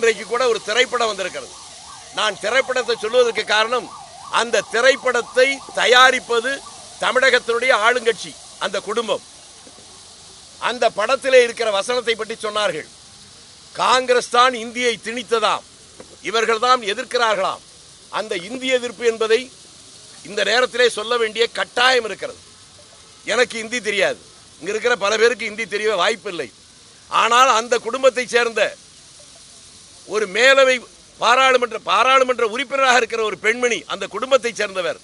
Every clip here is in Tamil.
இன்றைக்கு கூட ஒரு திரைப்படம் வந்திருக்கிறது. நான் திரைப்படத்தை சொல்வதற்கு காரணம், அந்த திரைப்படத்தை தயாரிப்பது தமிழகத்தினுடைய ஆளுங்கட்சி, அந்த குடும்பம். அந்த படத்திலே இருக்கிற வசனத்தை பற்றி சொன்னார்கள். காங்கிரஸ் தான் இந்தியை திணித்ததாம், இவர்கள் தான் எதிர்க்கிறார்களாம். அந்த இந்திய எதிர்ப்பு என்பதை இந்த நேரத்திலே சொல்ல வேண்டிய கட்டாயம் இருக்கிறது. எனக்கு இந்தி தெரியாது, இங்க இருக்கிற பல பேருக்கு இந்தி தெரிய வாய்ப்பில்லை. ஆனால் அந்த குடும்பத்தை சேர்ந்த ஒரு மேலவை பாராளுமன்ற உறுப்பினராக இருக்கிற ஒரு பெண்மணி, அந்த குடும்பத்தை சேர்ந்தவர்,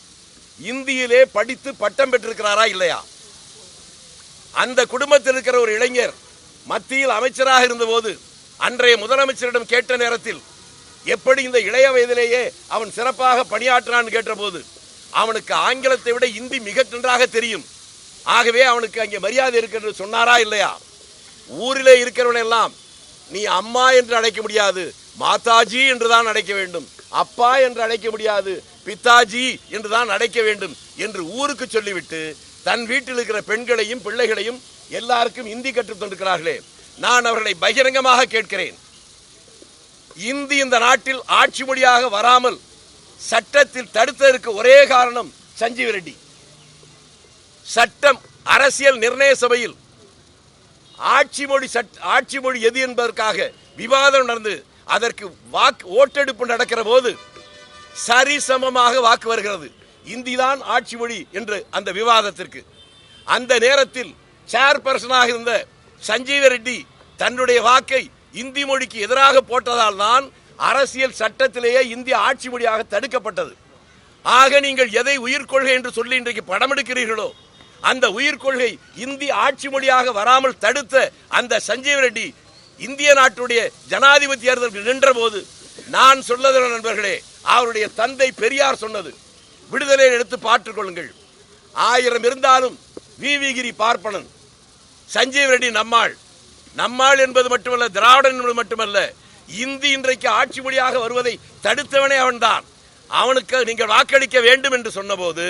இந்தியிலே படித்து பட்டம் பெற்றிருக்கிறாரா இல்லையா? அந்த குடும்பத்தில் இருக்கிற ஒரு இளைஞர் மத்தியில் அமைச்சராக இருந்தபோது அன்றைய முதலமைச்சரிடம் கேட்ட நேரத்தில், எப்படி இந்த இளைய வயதிலேயே அவன் சிறப்பாக பணியாற்றான்னு கேட்டபோது, அவனுக்கு ஆங்கிலத்தை விட இந்தி மிக நன்றாக தெரியும், ஆகவே அவனுக்கு அங்கே மரியாதை இருக்கிறது சொன்னாரா இல்லையா? ஊரிலே இருக்கிறவன் எல்லாம் நீ அம்மா என்று அழைக்க முடியாது, மாதாஜி என்றுதான் அழைக்க வேண்டும், அப்பா என்று அழைக்க முடியாது, பிதாஜி என்றுதான் அழைக்க வேண்டும் என்று ஊருக்கு சொல்லிவிட்டு தன் வீட்டில் இருக்கிற பெண்களையும் பிள்ளைகளையும் எல்லாருக்கும் இந்தி கற்றுத் தந்திருக்கிறார்களே. நான் அவர்களை பகிரங்கமாக கேட்கிறேன், இந்தி இந்த நாட்டில் ஆட்சி மொழியாக வராமல் சட்டத்தில் தடுத்ததற்கு ஒரே காரணம் சஞ்சீவ் ரெட்டி. சட்டம் அரசியல் நிர்ணய சபையில் ஆட்சி மொழி எது என்பதற்காக விவாதம் நடந்து அதற்கு ஓட்டெடுப்பு நடக்கிற போது சரிசமமாக வாக்கு வருகிறது, இந்திதான் ஆட்சி மொழி என்று அந்த விவாதத்திற்கு. அந்த நேரத்தில் சேர்பர்சனாக இருந்த சஞ்சீவ ரெட்டி தன்னுடைய வாக்கை இந்தி மொழிக்கு எதிராக போட்டதால் தான் அரசியல் சட்டத்திலேயே இந்திய ஆட்சி மொழியாக தடுக்கப்பட்டது. ஆக நீங்கள் எதை உயிர்கொள்கை என்று சொல்லி இன்றைக்கு படம் எடுக்கிறீர்களோ, அந்த உயிர்கொள்கை இந்தி ஆட்சி மொழியாக வராமல் தடுத்த அந்த சஞ்சீவ ரெட்டி இந்திய நாட்டுடைய ஜனாதிபதி தேர்தலுக்கு நின்ற போது நான் சொல்லது நண்பர்களே, அவருடைய தந்தை பெரியார் சொன்னது விடுதலையை எடுத்து பார்த்துக் கொள்ளுங்கள். 1000 இருந்தாலும் விவிகிரி பார்ப்பனன், சஞ்சீவ ரெட்டி நம்மாள் என்பது மட்டுமல்ல, திராவிடன் என்பது மட்டுமல்ல, இந்தி இன்றைக்கு ஆட்சி மொழியாக வருவதை தடுத்தவனே அவன்தான். அவனுக்கு நீங்கள் வாக்களிக்க வேண்டும் என்று சொன்னபோது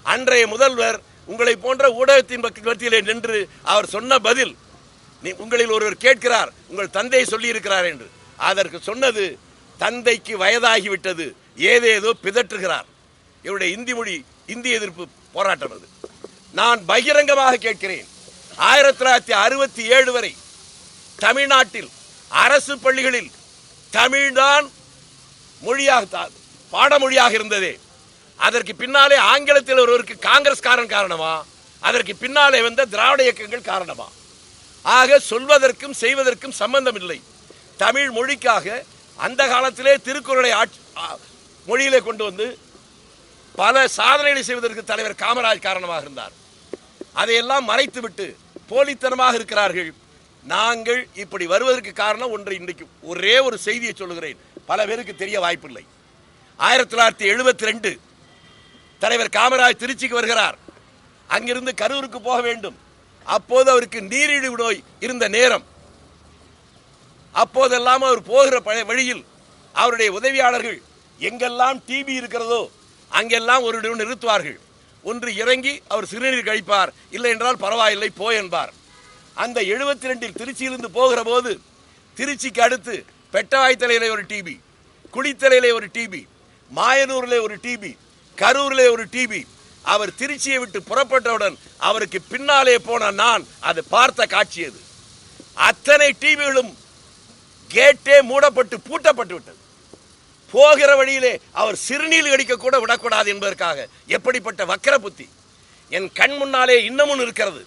அன்றைய முதல்வர் உங்களை போன்ற ஊடகத்தின் மத்தியிலே நின்று அவர் சொன்ன பதில், உங்களில் ஒருவர் கேட்கிறார் உங்கள் தந்தை சொல்லி இருக்கிறார் என்று, அதற்கு சொன்னது தந்தைக்கு வயதாகிவிட்டது, ஏதேதோ பிதற்றுகிறார். இவருடைய இந்தி எதிர்ப்பு போராட்டம் அது. நான் பகிரங்கமாக கேட்கிறேன், 1967 வரை தமிழ்நாட்டில் அரசு பள்ளிகளில் தமிழ்தான் மொழியாக பாடமொழியாக இருந்ததே. அதற்கு பின்னாலே ஆங்கிலத்தில் ஒருவருக்கு காங்கிரஸ்காரன் காரணமா, அதற்கு பின்னாலே வந்த திராவிட இயக்கங்கள் காரணமா? ஆக சொல்வதற்கும் செய்வதற்கும் சம்பந்தம் இல்லை. தமிழ் மொழிக்காக அந்த காலத்திலே திருக்குறளை மொழியிலே கொண்டு வந்து பல சாதனைகளை செய்வதற்கு தலைவர் காமராஜ் காரணமாக இருந்தார். அதையெல்லாம் மறைத்துவிட்டு போலித்தனமாக இருக்கிறார்கள். நாங்கள் இப்படி வருவதற்கு காரணம் ஒன்று. இன்றைக்கு ஒரே ஒரு செய்தியை சொல்லுகிறேன், பல பேருக்கு தெரிய வாய்ப்பில்லை. 1972 தலைவர் காமராஜ் திருச்சிக்கு வருகிறார். அங்கிருந்து கரூருக்கு போக வேண்டும். அப்போது அவருக்கு நீரிழிவு நோய் இருந்த நேரம். அப்போதெல்லாம் அவர் போகிற வழியில் அவருடைய உதவியாளர்கள் எங்கெல்லாம் டிபி இருக்கிறதோ அங்கெல்லாம் ஒரு நிறுத்துவார்கள். ஒன்று இறங்கி அவர் சிறுநீர் கழிப்பார், இல்லை என்றால் பரவாயில்லை போ என்பார். அந்த 72 திருச்சியிலிருந்து போகிற போது திருச்சிக்கு அடுத்து பெட்டவாய்த்தலையிலே ஒரு டிபி, குளித்தலையிலே ஒரு டிபி, மாயனூரிலே ஒரு டிபி, கரூரிலே ஒரு டிபி. அவர் திருச்சியை விட்டு புறப்பட்டவுடன் அவருக்கு பின்னாலே போன நான் அது பார்த்த காட்சி அது. அத்தனை டிவிகளும் கேட்டே மூடப்பட்டு பூட்டப்பட்டு விட்டது. போகிற வழியிலே அவர் சிறுநீர் கடிக்க கூட விடக்கூடாது என்பதற்காக. எப்படிப்பட்ட வக்கர புத்தி என் கண் முன்னாலே இன்னமும் இருக்கிறது.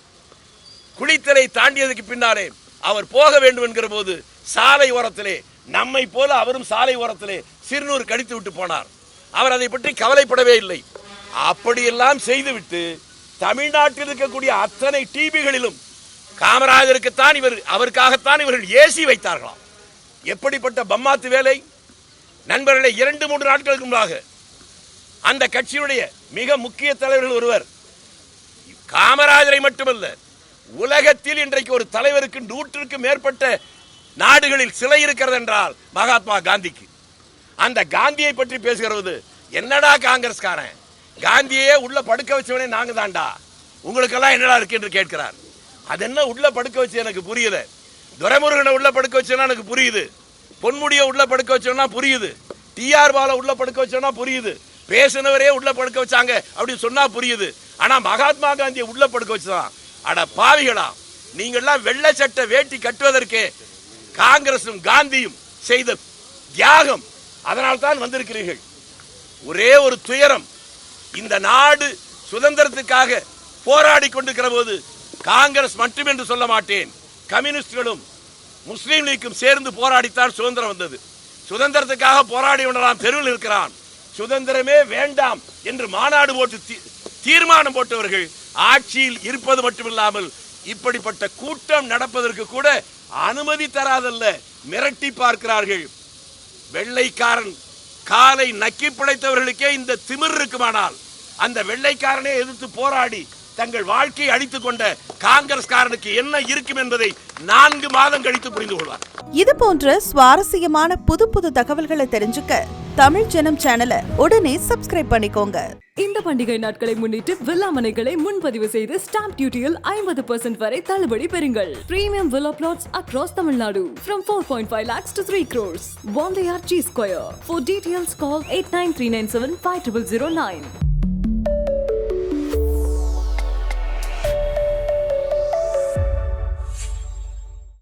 குளித்தலை தாண்டியதுக்கு பின்னாலே அவர் போக வேண்டும் என்கிற போது சாலை ஓரத்திலே நம்மை போல அவரும் சாலை ஓரத்திலே சிறுநீர் கடித்து விட்டு போனார். அவர் அதை பற்றி கவலைப்படவே இல்லை. அப்படியெல்லாம் செய்துவிட்டு தமிழ்நாட்டில் இருக்கக்கூடிய அத்தனை டிவிகளிலும் காமராஜருக்குத்தான் அவருக்காகத்தான் இவர்கள் ஏசி வைத்தார்களாம். எப்படிப்பட்ட பம்மாத்து வேலை நண்பர்களை! 2-3 நாட்களுக்கு முன்பாக அந்த கட்சியுடைய மிக முக்கிய தலைவர்கள் ஒருவர், காமராஜரை மட்டுமல்ல உலகத்தில் இன்றைக்கு ஒரு தலைவருக்கு 100க்கும் மேற்பட்ட நாடுகளில் சிலை இருக்கிறது என்றால் மகாத்மா காந்திக்கு. அந்த காந்தியை பற்றி பேசுகிறது. என்னடா காங்கிரஸ்காரன், காந்தியே உள்ள படுக்க வச்சவனே நாங்க தான்டா, உங்களுக்கெல்லாம் என்னடா இருக்கு என்று கேட்கிறார். அது என்ன உள்ள படுக்க வச்சு எனக்கு புரியல. துரைமுருகனை உள்ள படுக்க வச்சா எனக்கு புரியுது. பொன்முடிய உள்ள படுக்க வச்சோம்னா புரியுது, டிஆர் பால உள்ள படுக்க வச்சோம்னா புரியுது, பேசினவரே உள்ள படுக்க வச்சாங்க அப்படின்னு சொன்னா புரியுது. ஆனா மகாத்மா காந்தியை உள்ள படுக்க வச்சுதான். அட பாவிகளா, நீங்கள்லாம் வெள்ளை சட்டை வேட்டி கட்டுவதற்கு காங்கிரசும் காந்தியும் செய்த தியாகம், அதனால் தான் வந்திருக்கிறீர்கள். ஒரே ஒரு துயரம், இந்த நாடு சுதந்திரத்துக்காக போராடி கொண்டிருக்கிற போது காங்கிரஸ் மட்டும் என்று சொல்ல மாட்டேன், கம்யூனிஸ்டுகளும் முஸ்லீம் லீக்கும் சேர்ந்து போராடித்தான் சுதந்திரம் வந்தது. சுதந்திரத்துக்காக போராடியவனெல்லாம் தெருவில் இருக்கிறான். சுதந்திரமே வேண்டாம் என்று மாநாடு போட்டு தீர்மானம் போட்டவர்கள் ஆட்சியில் இருப்பது மட்டுமில்லாமல் இப்படிப்பட்ட கூட்டம் நடப்பதற்கு கூட அனுமதி தராதல்ல, மிரட்டி பார்க்கிறார்கள். வெள்ளைக்காரன் காலை நக்கி பிழைத்தவர்களுக்கே இந்த திமிர் இருக்குமானால் அந்த வெள்ளைக்காரனை எதிர்த்து போராடி தங்கள் வாழ்க்கையை அழித்துக் கொண்ட காங்கிரஸ்காரனுக்கு என்ன இருக்கும் என்பதை 4 மாதம் கழித்து புரிந்து கொள்வார். இது போன்ற சுவாரஸ்யமான புது தகவல்களை தெரிஞ்சுக்க தமிழ் ஜனம் சேனலை உடனே சப்ஸ்கிரைப் பண்ணிக்கோங்க. இந்த பண்டிகை நாட்களை முன்னிட்டு வில்லா மனைகளை முன்பதிவு செய்து ஸ்டாம்ப் டியூட்டியில் 50% வரை தள்ளுபடி பெறுங்கள். Premium villa plots across Tamil Nadu from 4.5 lakhs to 3 crores. One G Square. For details call 8939750009.